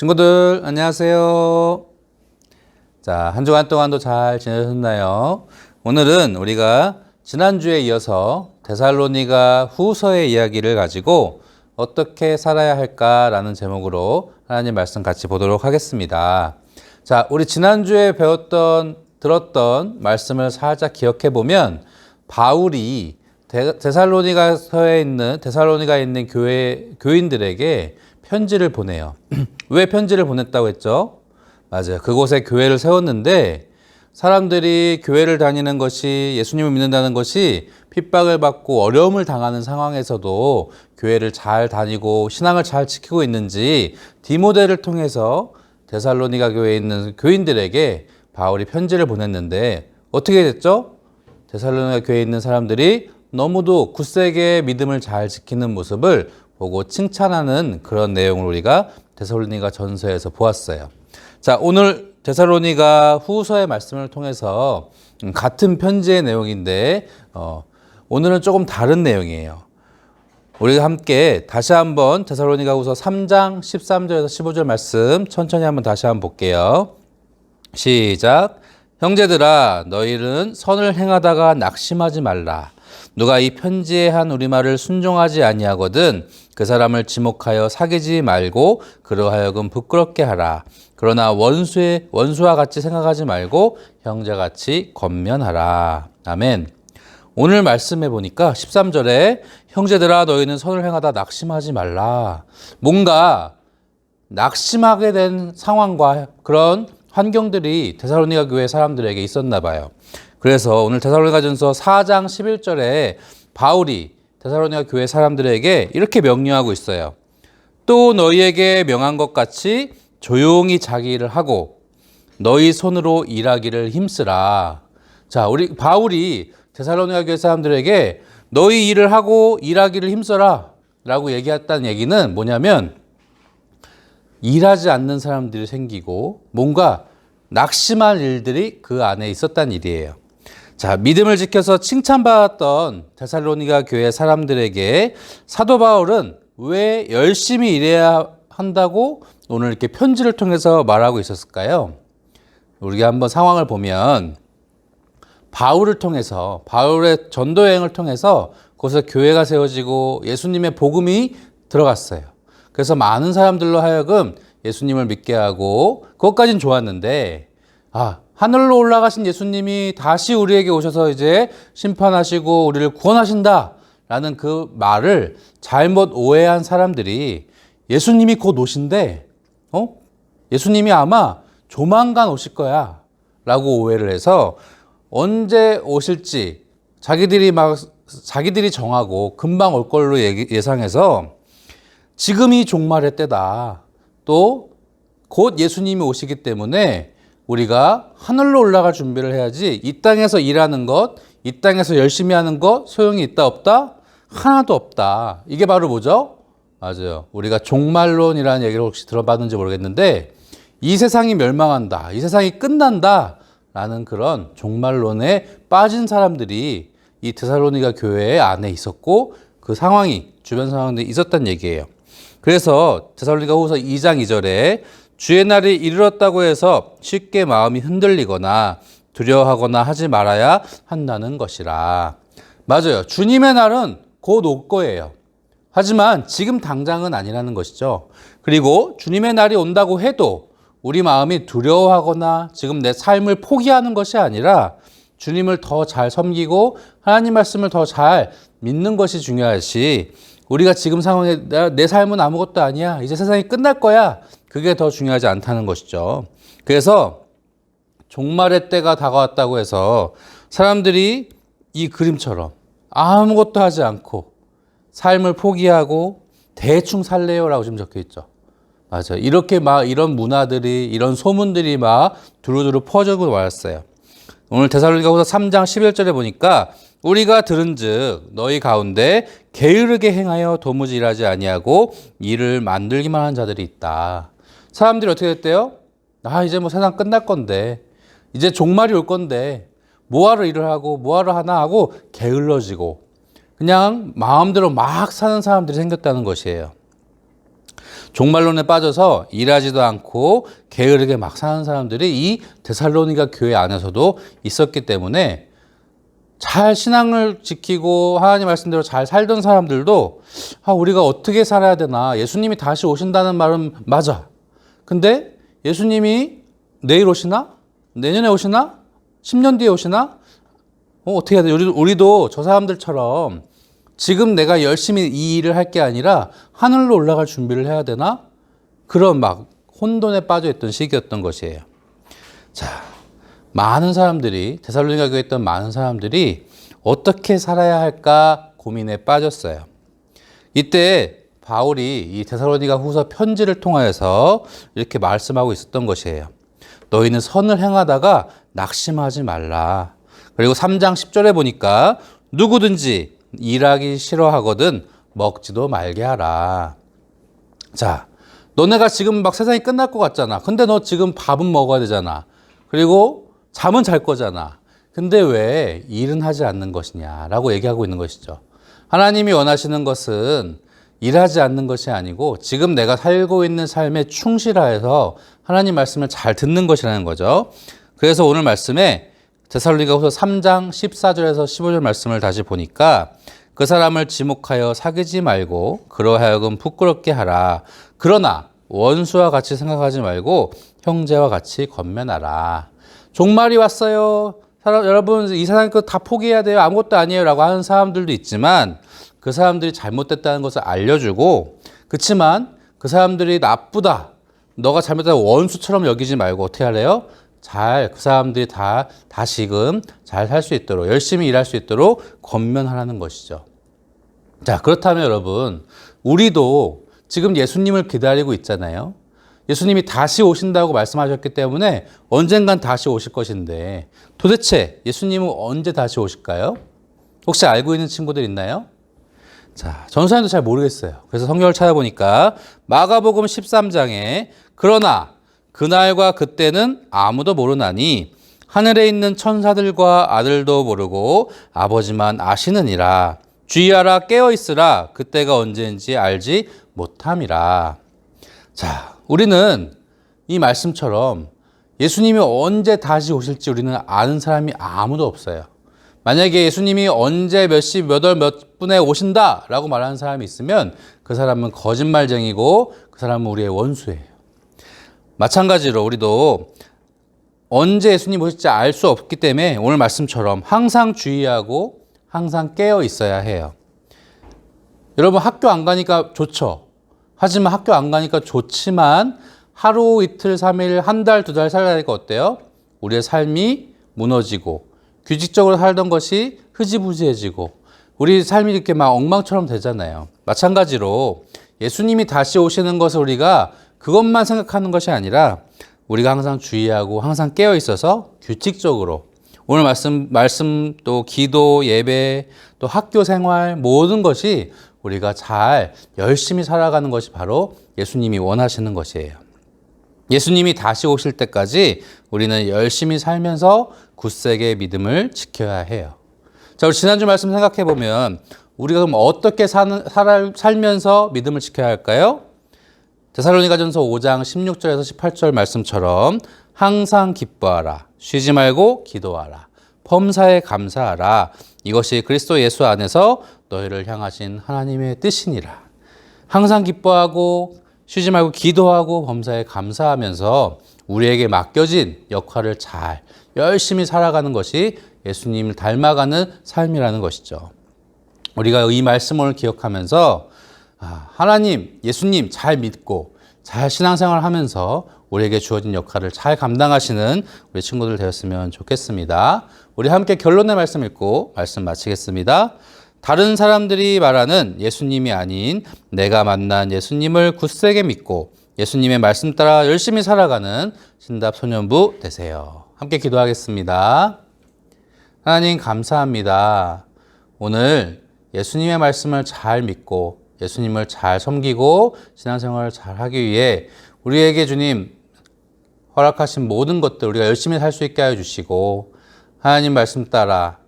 친구들 안녕하세요. 자, 한 주간 동안도 잘 지내셨나요? 오늘은 우리가 지난주에 이어서 데살로니가 후서의 이야기를 가지고 어떻게 살아야 할까라는 제목으로 하나님 말씀 같이 보도록 하겠습니다. 자, 우리 지난주에 들었던 말씀을 살짝 기억해 보면 바울이 데살로니가에 있는 교인들에게 편지를 보내요. 왜 편지를 보냈다고 했죠? 맞아요. 그곳에 교회를 세웠는데 사람들이 교회를 다니는 것이, 예수님을 믿는다는 것이 핍박을 받고 어려움을 당하는 상황에서도 교회를 잘 다니고 신앙을 잘 지키고 있는지 디모데를 통해서 데살로니가 교회에 있는 교인들에게 바울이 편지를 보냈는데 어떻게 됐죠? 데살로니가 교회에 있는 사람들이 너무도 굳세게 믿음을 잘 지키는 모습을 보고 칭찬하는 그런 내용을 우리가 데살로니가 전서에서 보았어요. 자, 오늘 데살로니가 후서의 말씀을 통해서 같은 편지의 내용인데 오늘은 조금 다른 내용이에요. 우리가 함께 다시 한번 데살로니가 후서 3장 13절에서 15절 말씀 천천히 한번 다시 한번 볼게요. 시작. 형제들아, 너희는 선을 행하다가 낙심하지 말라. 누가 이 편지에 한 우리말을 순종하지 아니하거든 그 사람을 지목하여 사귀지 말고 그로 하여금 부끄럽게 하라. 그러나 원수와 같이 생각하지 말고 형제같이 권면하라. 아멘. 오늘 말씀해 보니까 13절에 형제들아 너희는 선을 행하다 낙심하지 말라. 뭔가 낙심하게 된 상황과 그런 환경들이 데살로니가 교회 사람들에게 있었나 봐요. 그래서 오늘 데살로니가전서 4장 11절에 바울이 데살로니가 교회 사람들에게 이렇게 명령하고 있어요. 또 너희에게 명한 것 같이 조용히 자기 일을 하고 너희 손으로 일하기를 힘쓰라. 자, 우리 바울이 데살로니가 교회 사람들에게 너희 일을 하고 일하기를 힘써라 라고 얘기했다는 얘기는 뭐냐면 일하지 않는 사람들이 생기고 뭔가 낙심한 일들이 그 안에 있었다는 일이에요. 자, 믿음을 지켜서 칭찬받았던 데살로니가 교회 사람들에게 사도 바울은 왜 열심히 일해야 한다고 오늘 이렇게 편지를 통해서 말하고 있었을까요? 우리가 한번 상황을 보면 바울의 전도 여행을 통해서 거기서 교회가 세워지고 예수님의 복음이 들어갔어요. 그래서 많은 사람들로 하여금 예수님을 믿게 하고 그것까진 좋았는데 하늘로 올라가신 예수님이 다시 우리에게 오셔서 이제 심판하시고 우리를 구원하신다라는 그 말을 잘못 오해한 사람들이 예수님이 곧 오신대. 예수님이 아마 조만간 오실 거야 라고 오해를 해서 언제 오실지 자기들이 정하고 금방 올 걸로 예상해서 지금이 종말의 때다. 또 곧 예수님이 오시기 때문에 우리가 하늘로 올라갈 준비를 해야지 이 땅에서 일하는 것, 이 땅에서 열심히 하는 것 소용이 있다 없다? 하나도 없다. 이게 바로 뭐죠? 맞아요. 우리가 종말론이라는 얘기를 혹시 들어봤는지 모르겠는데 이 세상이 멸망한다. 이 세상이 끝난다. 라는 그런 종말론에 빠진 사람들이 이 데살로니가 교회 안에 있었고 그 상황이 주변 상황들이 있었다는 얘기예요. 그래서 데살로니가 후서 2장 2절에 주의 날이 이르렀다고 해서 쉽게 마음이 흔들리거나 두려워하거나 하지 말아야 한다는 것이라. 맞아요. 주님의 날은 곧 올 거예요. 하지만 지금 당장은 아니라는 것이죠. 그리고 주님의 날이 온다고 해도 우리 마음이 두려워하거나 지금 내 삶을 포기하는 것이 아니라 주님을 더 잘 섬기고 하나님 말씀을 더 잘 믿는 것이 중요하지 우리가 지금 상황에 내 삶은 아무것도 아니야. 이제 세상이 끝날 거야. 그게 더 중요하지 않다는 것이죠. 그래서 종말의 때가 다가왔다고 해서 사람들이 이 그림처럼 아무것도 하지 않고 삶을 포기하고 대충 살래요라고 지금 적혀 있죠. 맞아요. 이렇게 이런 문화들이, 이런 소문들이 두루두루 퍼져고 말았어요. 오늘 데살로니가후서 3장 11절에 보니까 우리가 들은즉 너희 가운데 게으르게 행하여 도무지 일하지 아니하고 일을 만들기만 하는 자들이 있다. 사람들이 어떻게 됐대요? 이제 세상 끝날 건데, 이제 종말이 올 건데 뭐하러 일을 하고 뭐하러 하나 하고 게을러지고 그냥 마음대로 막 사는 사람들이 생겼다는 것이에요. 종말론에 빠져서 일하지도 않고 게으르게 막 사는 사람들이 이 데살로니가 교회 안에서도 있었기 때문에 잘 신앙을 지키고 하나님 말씀대로 잘 살던 사람들도 우리가 어떻게 살아야 되나, 예수님이 다시 오신다는 말은 맞아. 근데 예수님이 내일 오시나? 내년에 오시나? 10년 뒤에 오시나? 어떻게 해야 돼? 우리도 저 사람들처럼 지금 내가 열심히 이 일을 할 게 아니라 하늘로 올라갈 준비를 해야 되나? 그런 막 혼돈에 빠져 있던 시기였던 것이에요. 자, 많은 사람들이, 데살로니가 교회에 있던 많은 사람들이 어떻게 살아야 할까 고민에 빠졌어요. 이때 바울이 이 데살로니가 후서 편지를 통하여서 이렇게 말씀하고 있었던 것이에요. 너희는 선을 행하다가 낙심하지 말라. 그리고 3장 10절에 보니까 누구든지 일하기 싫어하거든 먹지도 말게 하라. 자, 너네가 지금 막 세상이 끝날 것 같잖아. 근데 너 지금 밥은 먹어야 되잖아. 그리고 잠은 잘 거잖아. 근데 왜 일은 하지 않는 것이냐라고 얘기하고 있는 것이죠. 하나님이 원하시는 것은 일하지 않는 것이 아니고 지금 내가 살고 있는 삶에 충실하여서 하나님 말씀을 잘 듣는 것이라는 거죠. 그래서 오늘 말씀에 데살로니가후서 3장 14절에서 15절 말씀을 다시 보니까 그 사람을 지목하여 사귀지 말고 그러하여금 부끄럽게 하라. 그러나 원수와 같이 생각하지 말고 형제와 같이 권면하라. 종말이 왔어요. 여러분 이 세상 거 다 포기해야 돼요. 아무것도 아니에요 라고 하는 사람들도 있지만 그 사람들이 잘못됐다는 것을 알려주고, 그렇지만 그 사람들이 나쁘다, 너가 잘못했다 원수처럼 여기지 말고 어떻게 하래요? 그 사람들이 다시금 잘 살 수 있도록, 열심히 일할 수 있도록 권면하라는 것이죠. 자, 그렇다면 여러분, 우리도 지금 예수님을 기다리고 있잖아요. 예수님이 다시 오신다고 말씀하셨기 때문에 언젠간 다시 오실 것인데 도대체 예수님은 언제 다시 오실까요? 혹시 알고 있는 친구들 있나요? 자, 전사님도 잘 모르겠어요. 그래서 성경을 찾아보니까 마가복음 13장에 그러나 그날과 그때는 아무도 모르나니 하늘에 있는 천사들과 아들도 모르고 아버지만 아시느니라. 주의하라, 깨어있으라. 그때가 언제인지 알지 못함이라. 자, 우리는 이 말씀처럼 예수님이 언제 다시 오실지 우리는 아는 사람이 아무도 없어요. 만약에 예수님이 언제 몇 시, 몇 월, 몇 분에 오신다 라고 말하는 사람이 있으면 그 사람은 거짓말쟁이고 그 사람은 우리의 원수예요. 마찬가지로 우리도 언제 예수님 오실지 알 수 없기 때문에 오늘 말씀처럼 항상 주의하고 항상 깨어 있어야 해요. 여러분 학교 안 가니까 좋죠. 하지만 학교 안 가니까 좋지만 하루 이틀 3일 한 달 두 달 살아가니까 어때요? 우리의 삶이 무너지고 규칙적으로 살던 것이 흐지부지해지고 우리 삶이 이렇게 막 엉망처럼 되잖아요. 마찬가지로 예수님이 다시 오시는 것을 우리가 그것만 생각하는 것이 아니라 우리가 항상 주의하고 항상 깨어 있어서 규칙적으로 오늘 말씀 또 기도, 예배, 또 학교 생활 모든 것이 우리가 잘 열심히 살아가는 것이 바로 예수님이 원하시는 것이에요. 예수님이 다시 오실 때까지 우리는 열심히 살면서 굳세게 믿음을 지켜야 해요. 자, 우리 지난주 말씀 생각해 보면 우리가 그럼 어떻게 살면서 믿음을 지켜야 할까요? 데살로니가전서 5장 16절에서 18절 말씀처럼 항상 기뻐하라, 쉬지 말고 기도하라, 범사에 감사하라. 이것이 그리스도 예수 안에서 너희를 향하신 하나님의 뜻이니라. 항상 기뻐하고 쉬지 말고 기도하고 범사에 감사하면서 우리에게 맡겨진 역할을 잘 열심히 살아가는 것이 예수님을 닮아가는 삶이라는 것이죠. 우리가 이 말씀을 기억하면서 하나님, 예수님 잘 믿고 잘 신앙생활을 하면서 우리에게 주어진 역할을 잘 감당하시는 우리 친구들 되었으면 좋겠습니다. 우리 함께 결론의 말씀 읽고 말씀 마치겠습니다. 다른 사람들이 말하는 예수님이 아닌 내가 만난 예수님을 굳세게 믿고 예수님의 말씀 따라 열심히 살아가는 신답 소년부 되세요. 함께 기도하겠습니다. 하나님 감사합니다. 오늘 예수님의 말씀을 잘 믿고 예수님을 잘 섬기고 신앙생활을 잘 하기 위해 우리에게 주님 허락하신 모든 것들 우리가 열심히 살 수 있게 하여 주시고 하나님 말씀 따라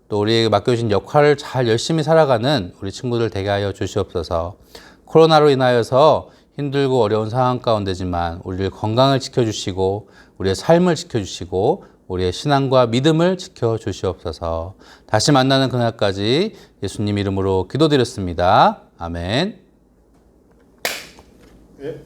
또 우리에게 맡겨주신 역할을 잘 열심히 살아가는 우리 친구들 되게 하여 주시옵소서. 코로나로 인하여서 힘들고 어려운 상황 가운데지만 우리를 건강을 지켜주시고 우리의 삶을 지켜주시고 우리의 신앙과 믿음을 지켜주시옵소서. 다시 만나는 그날까지 예수님 이름으로 기도드렸습니다. 아멘. 예.